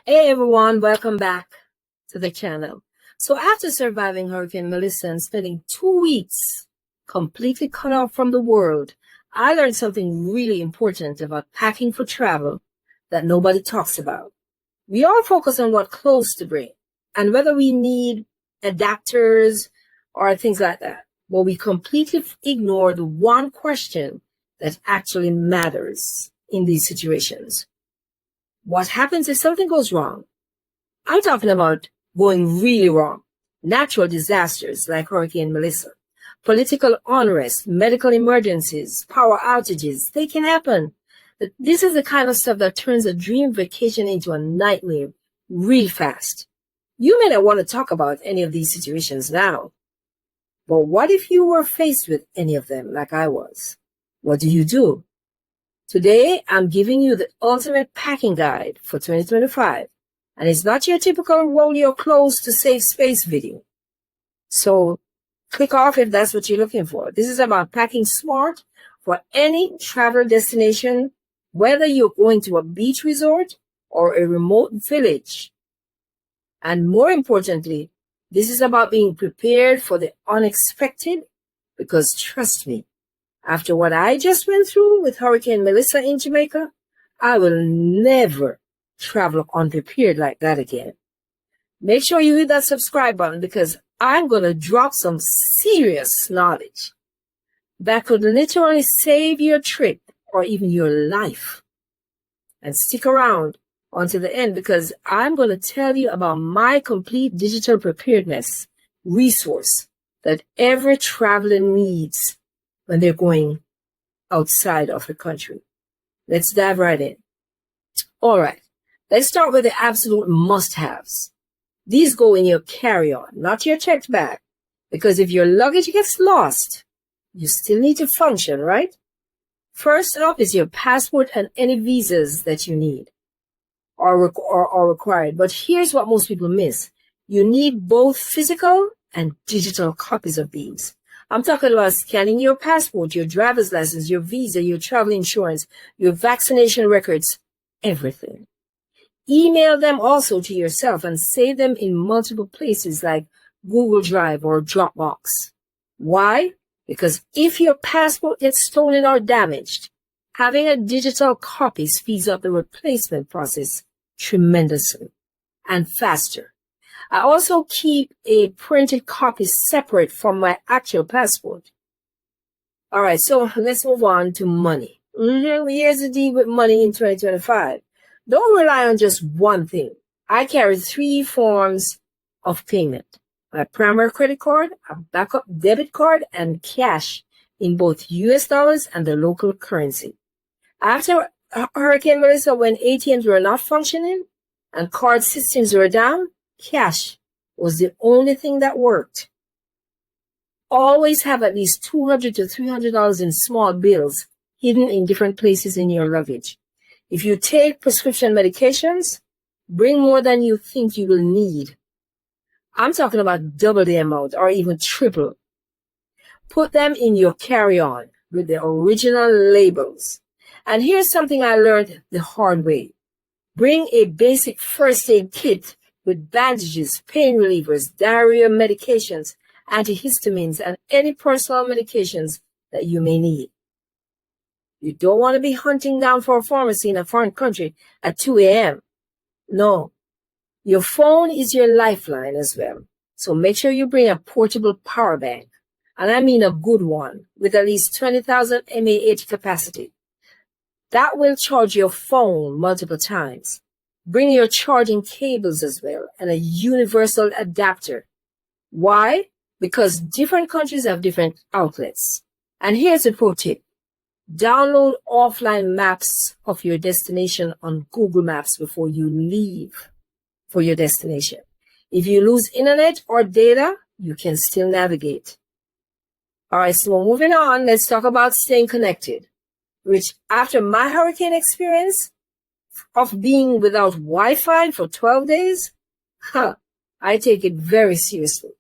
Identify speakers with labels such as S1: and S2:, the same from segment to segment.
S1: Hey everyone, welcome back to the channel. So after surviving Hurricane Melissa and spending 2 weeks completely cut off from the world, I learned something really important about packing for travel that nobody talks about. We all focus on what clothes to bring and whether we need adapters or things like that. But we completely ignore the one question that actually matters in these situations. What happens if something goes wrong? I'm talking about going really wrong. Natural disasters like Hurricane Melissa, political unrest, medical emergencies, power outages, they can happen. But this is the kind of stuff that turns a dream vacation into a nightmare real fast. You may not want to talk about any of these situations now, but what if you were faced with any of them like I was? What do? Today, I'm giving you the ultimate packing guide for 2025, and it's not your typical roll your clothes to save space video. So click off if that's what you're looking for. This is about packing smart for any travel destination, whether you're going to a beach resort or a remote village. And more importantly, this is about being prepared for the unexpected, because trust me, after what I just went through with Hurricane Melissa in Jamaica, I will never travel unprepared like that again. Make sure you hit that subscribe button because I'm going to drop some serious knowledge that could literally save your trip or even your life. And stick around until the end because I'm going to tell you about my complete digital preparedness resource that every traveler needs when they're going outside of the country. Let's dive right in. All right, let's start with the absolute must-haves. These go in your carry-on, not your checked bag, because if your luggage gets lost, you still need to function, right? First up is your passport and any visas that you need or required. But here's what most people miss. You need both physical and digital copies of these. I'm talking about scanning your passport, your driver's license, your visa, your travel insurance, your vaccination records, everything. Email them also to yourself and save them in multiple places like Google Drive or Dropbox. Why? Because if your passport gets stolen or damaged, having a digital copy speeds up the replacement process tremendously and faster. I also keep a printed copy separate from my actual passport. All right, so let's move on to money. Here's the deal with money in 2025. Don't rely on just one thing. I carry 3 forms of payment. My primary credit card, a backup debit card, and cash in both US dollars and the local currency. After Hurricane Melissa, when ATMs were not functioning and card systems were down, cash was the only thing that worked. Always have at least $200 to $300 in small bills hidden in different places in your luggage. If you take prescription medications, bring more than you think you will need. I'm talking about double the amount or even triple. Put them in your carry-on with the original labels. And here's something I learned the hard way. Bring a basic first aid kit with bandages, pain relievers, diarrhea medications, antihistamines, and any personal medications that you may need. You don't want to be hunting down for a pharmacy in a foreign country at 2 a.m. No. Your phone is your lifeline as well. So make sure you bring a portable power bank. And I mean a good one with at least 20,000 mAh capacity. That will charge your phone multiple times. Bring your charging cables as well and a universal adapter. Why? Because different countries have different outlets. And here's a pro tip. Download offline maps of your destination on Google Maps before you leave for your destination. If you lose internet or data, you can still navigate. All right, so moving on, let's talk about staying connected, which after my hurricane experience of being without Wi-Fi for 12 days, I take it very seriously.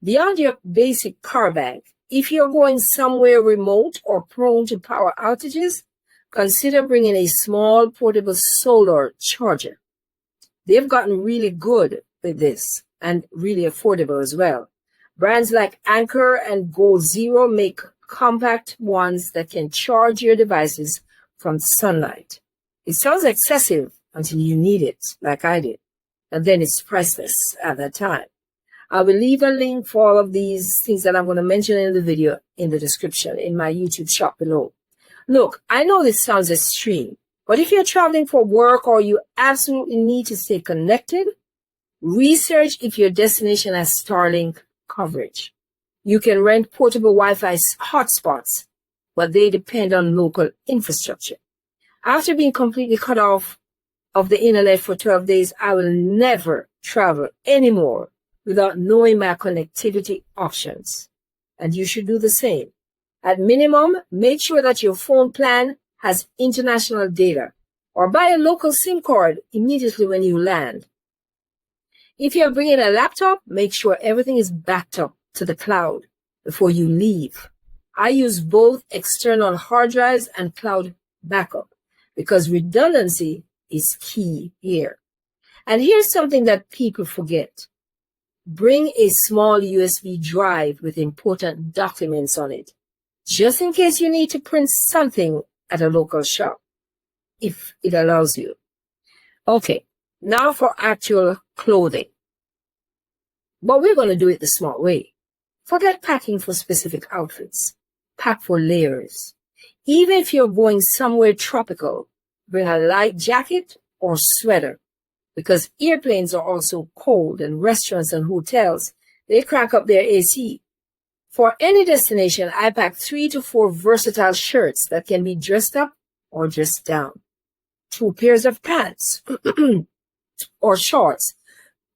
S1: Beyond your basic power bank, if you're going somewhere remote or prone to power outages, consider bringing a small portable solar charger. They've gotten really good with this and really affordable as well. Brands like Anchor and Gold Zero make compact ones that can charge your devices from sunlight. It sounds excessive until you need it, like I did, and then it's priceless at that time. I will leave a link for all of these things that I'm going to mention in the video in the description in my YouTube shop below. Look, I know this sounds extreme, but if you're traveling for work or you absolutely need to stay connected, research if your destination has Starlink coverage. You can rent portable Wi-Fi hotspots, but they depend on local infrastructure. After being completely cut off of the internet for 12 days, I will never travel anymore without knowing my connectivity options. And you should do the same. At minimum, make sure that your phone plan has international data, or buy a local SIM card immediately when you land. If you're bringing a laptop, make sure everything is backed up to the cloud before you leave. I use both external hard drives and cloud backup because redundancy is key here. And here's something that people forget. Bring a small USB drive with important documents on it, just in case you need to print something at a local shop, if it allows you. Okay, now for actual clothing. But we're going to do it the smart way. Forget packing for specific outfits. Pack for layers. Even if you're going somewhere tropical, bring a light jacket or sweater, because airplanes are also cold and restaurants and hotels, they crank up their AC. For any destination, I pack 3 to 4 versatile shirts that can be dressed up or dressed down. 2 pairs of pants or shorts,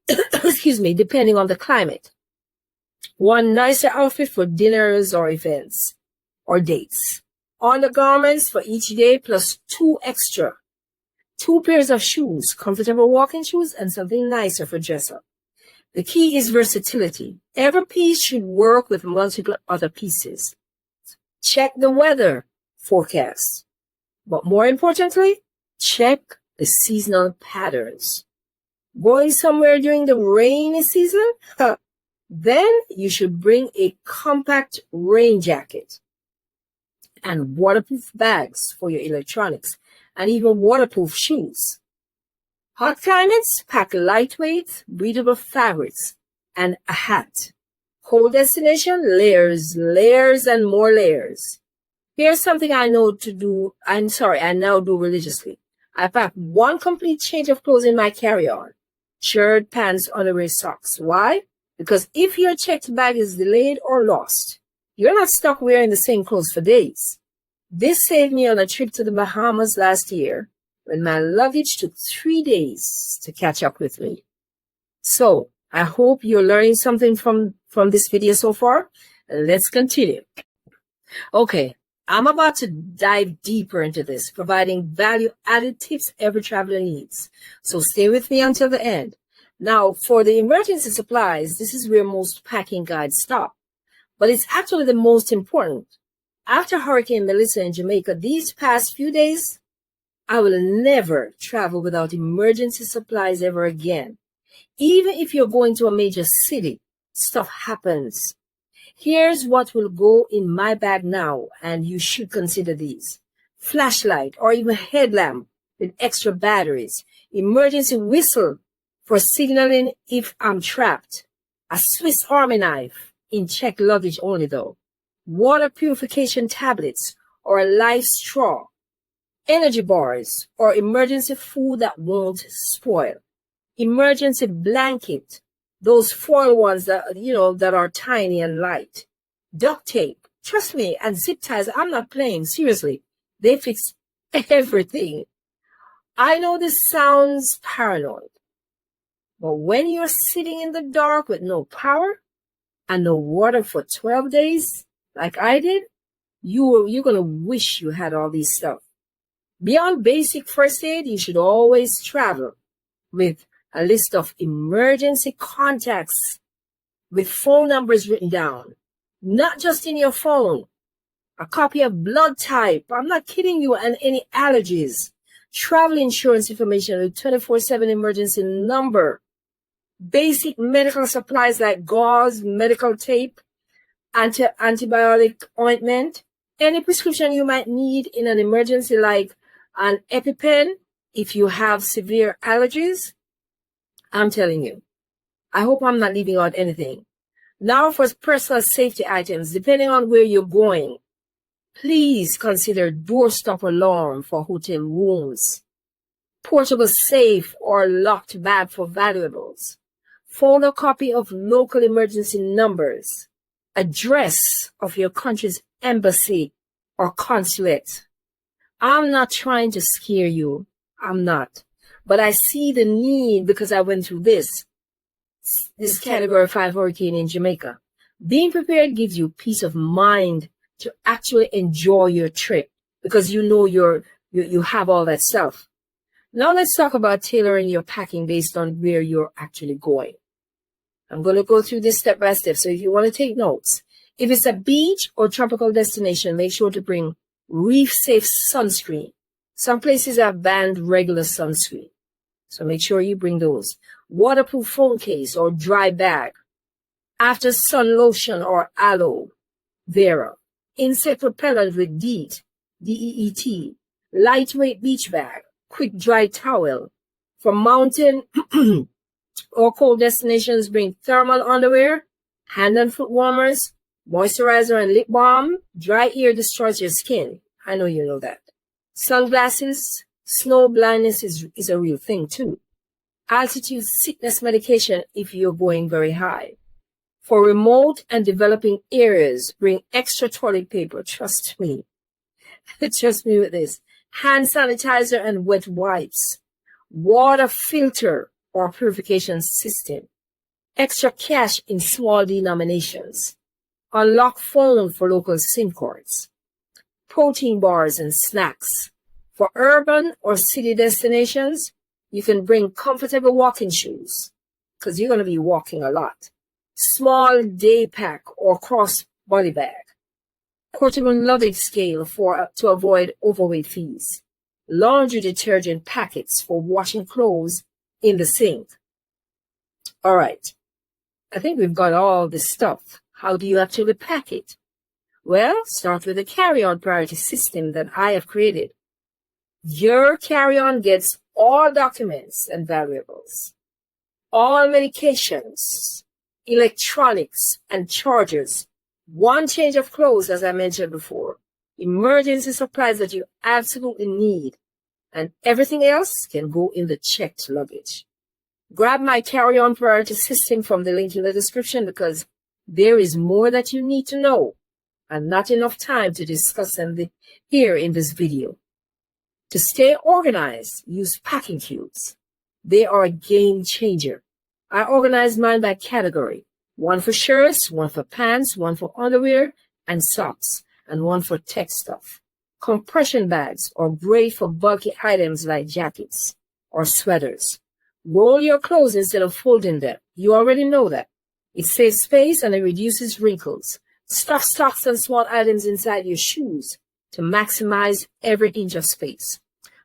S1: excuse me, depending on the climate. 1 nicer outfit for dinners or events or dates. Undergarments for each day plus 2 extra. 2 pairs of shoes, comfortable walking shoes, and something nicer for dress up. The key is versatility. Every piece should work with multiple other pieces. Check the weather forecast. But more importantly, check the seasonal patterns. Going somewhere during the rainy season? Then you should bring a compact rain jacket and waterproof bags for your electronics and even waterproof shoes. Hot climates, pack lightweight, breathable fabrics and a hat. Cold destination, layers, layers, and more layers. Here's something I now do religiously. I pack 1 complete change of clothes in my carry-on. Shirt, pants, underwear, socks. Why? Because if your checked bag is delayed or lost, you're not stuck wearing the same clothes for days. This saved me on a trip to the Bahamas last year when my luggage took 3 days to catch up with me. So, I hope you're learning something from this video so far. Let's continue. Okay, I'm about to dive deeper into this, providing value-added tips every traveler needs. So stay with me until the end. Now, for the emergency supplies, this is where most packing guides stop. But it's actually the most important. After Hurricane Melissa in Jamaica these past few days, I will never travel without emergency supplies ever again. Even if you're going to a major city, stuff happens. Here's what will go in my bag now, and you should consider these. Flashlight or even headlamp with extra batteries. Emergency whistle for signaling if I'm trapped. A Swiss Army knife, in checked luggage only though. Water purification tablets or a life straw. Energy bars or emergency food that won't spoil. Emergency blanket, those foil ones that are tiny and light. Duct tape, trust me, and zip ties, I'm not playing, seriously. They fix everything. I know this sounds paranoid, but when you're sitting in the dark with no power and no water for 12 days, like I did, you're going to wish you had all these stuff. Beyond basic first aid, you should always travel with a list of emergency contacts with phone numbers written down. Not just in your phone. A copy of blood type. I'm not kidding you. And any allergies. travel insurance information with 24/7 emergency number, basic medical supplies like gauze, medical tape, antibiotic ointment, any prescription you might need in an emergency like an EpiPen if you have severe allergies. I'm telling you, I hope I'm not leaving out anything. Now for personal safety items, depending on where you're going, please consider doorstop alarm for hotel rooms, portable safe or locked bag for valuables, photocopy of local emergency numbers, address of your country's embassy or consulate. I'm not trying to scare you. I'm not. But I see the need because I went through this Category 5 hurricane in Jamaica. Being prepared gives you peace of mind to actually enjoy your trip because you know you have all that stuff. Now let's talk about tailoring your packing based on where you're actually going. I'm going to go through this step by step. So if you want to take notes, if it's a beach or tropical destination, make sure to bring reef-safe sunscreen. Some places have banned regular sunscreen, so make sure you bring those. Waterproof phone case or dry bag. After sun lotion or aloe vera. Insect repellent with DEET, D-E-E-T. Lightweight beach bag. Quick dry towel. For mountain or cold destinations, bring thermal underwear, hand and foot warmers, moisturizer and lip balm. Dry air destroys your skin. I know you know that. Sunglasses. Snow blindness is a real thing too. Altitude sickness medication if you're going very high. For remote and developing areas, bring extra toilet paper. Trust me. Trust me with this. Hand sanitizer and wet wipes. Water filter or purification system. Extra cash in small denominations. Unlock phone for local SIM cards. Protein bars and snacks. For urban or city destinations, you can bring comfortable walking shoes because you're going to be walking a lot. Small day pack or cross body bag. Portable luggage scale to avoid overweight fees. Laundry detergent packets for washing clothes in the sink. All right. I think we've got all this stuff. How do you actually pack it? Well, start with the carry-on priority system that I have created. Your carry-on gets all documents and valuables, all medications, electronics, and chargers, one change of clothes, as I mentioned before, emergency supplies that you absolutely need, and everything else can go in the checked luggage. Grab my carry-on priority system from the link in the description because there is more that you need to know and not enough time to discuss them here in this video. To stay organized, use packing cubes. They are a game changer. I organized mine by category. One for shirts, one for pants, one for underwear and socks, and one for tech stuff. Compression bags are great for bulky items like jackets or sweaters. Roll your clothes instead of folding them. You already know that. It saves space and it reduces wrinkles. Stuff socks and small items inside your shoes to maximize every inch of space.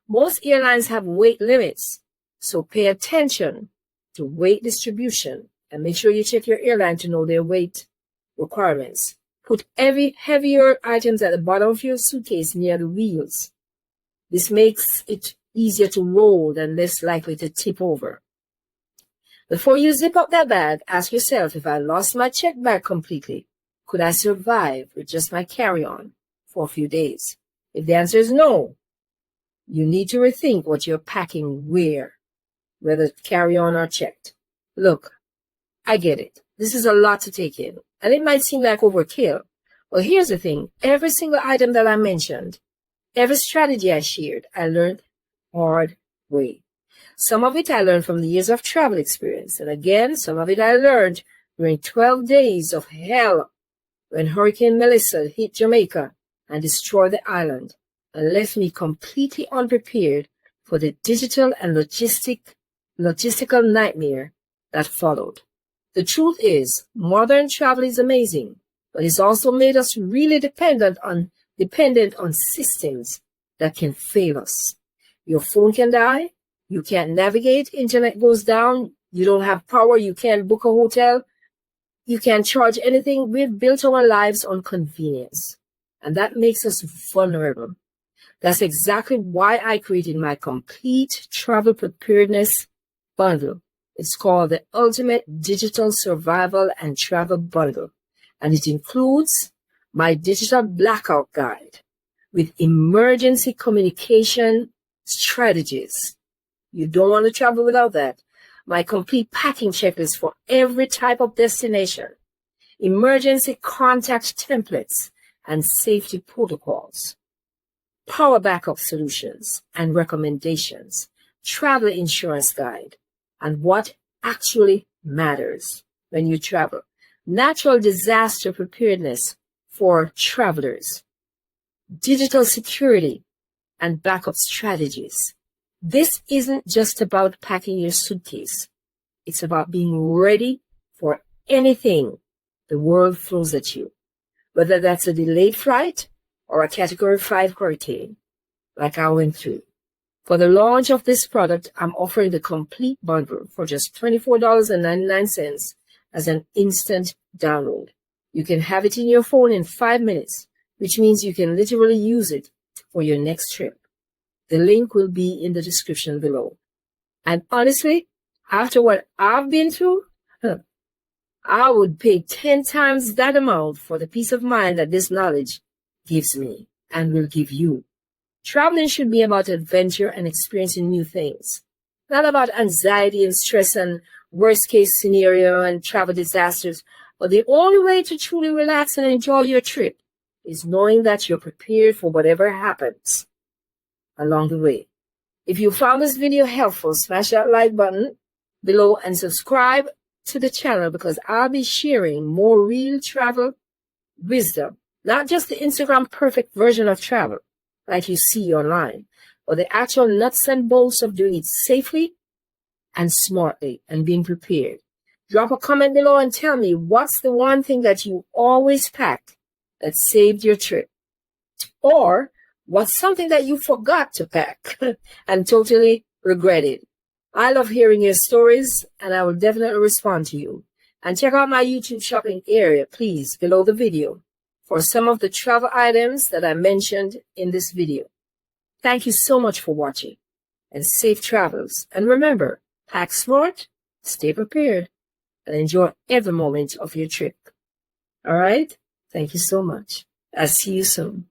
S1: Most airlines have weight limits, so pay attention to weight distribution and make sure you check your airline to know their weight requirements. Put heavier items at the bottom of your suitcase near the wheels. This makes it easier to roll and less likely to tip over. Before you zip up that bag, ask yourself, if I lost my check bag completely, could I survive with just my carry-on for a few days? If the answer is no, you need to rethink what you're packing where, whether carry-on or checked. Look, I get it. This is a lot to take in, and it might seem like overkill. Well, here's the thing. Every single item that I mentioned, every strategy I shared, I learned hard way. Some of it I learned from the years of travel experience, and again, some of it I learned during 12 days of hell when Hurricane Melissa hit Jamaica and destroyed the island and left me completely unprepared for the digital and logistical nightmare that followed. The truth is, modern travel is amazing, but it's also made us really dependent on systems that can fail us. Your phone can die. You can't navigate. Internet goes down. You don't have power. You can't book a hotel. You can't charge anything. We've built our lives on convenience. And that makes us vulnerable. That's exactly why I created my complete travel preparedness bundle. It's called the Ultimate Digital Survival and Travel Bundle. And it includes my digital blackout guide with emergency communication strategies. You don't want to travel without that. My complete packing checklist for every type of destination, emergency contact templates and safety protocols, power backup solutions and recommendations, travel insurance guide, and what actually matters when you travel, natural disaster preparedness for travelers, digital security and backup strategies. This isn't just about packing your suitcase. It's about being ready for anything the world throws at you, whether that's a delayed flight or a Category 5 hurricane, like I went through. For the launch of this product, I'm offering the complete bundle for just $24.99 as an instant download. You can have it in your phone in 5 minutes, which means you can literally use it for your next trip. The link will be in the description below. And honestly, after what I've been through, I would pay 10 times that amount for the peace of mind that this knowledge gives me and will give you. Traveling should be about adventure and experiencing new things, not about anxiety and stress and worst case scenario and travel disasters. But the only way to truly relax and enjoy your trip is knowing that you're prepared for whatever happens along the way. If you found this video helpful, smash that like button below and subscribe to the channel, because I'll be sharing more real travel wisdom, not just the Instagram perfect version of travel like you see online, but the actual nuts and bolts of doing it safely and smartly and being prepared. Drop a comment below and tell me what's the one thing that you always packed that saved your trip, or what's something that you forgot to pack and totally regretted. I love hearing your stories, and I will definitely respond to you. And check out my YouTube shopping area, please, below the video for some of the travel items that I mentioned in this video. Thank you so much for watching, and safe travels. And remember, pack smart, stay prepared, and enjoy every moment of your trip. All right? Thank you so much. I'll see you soon.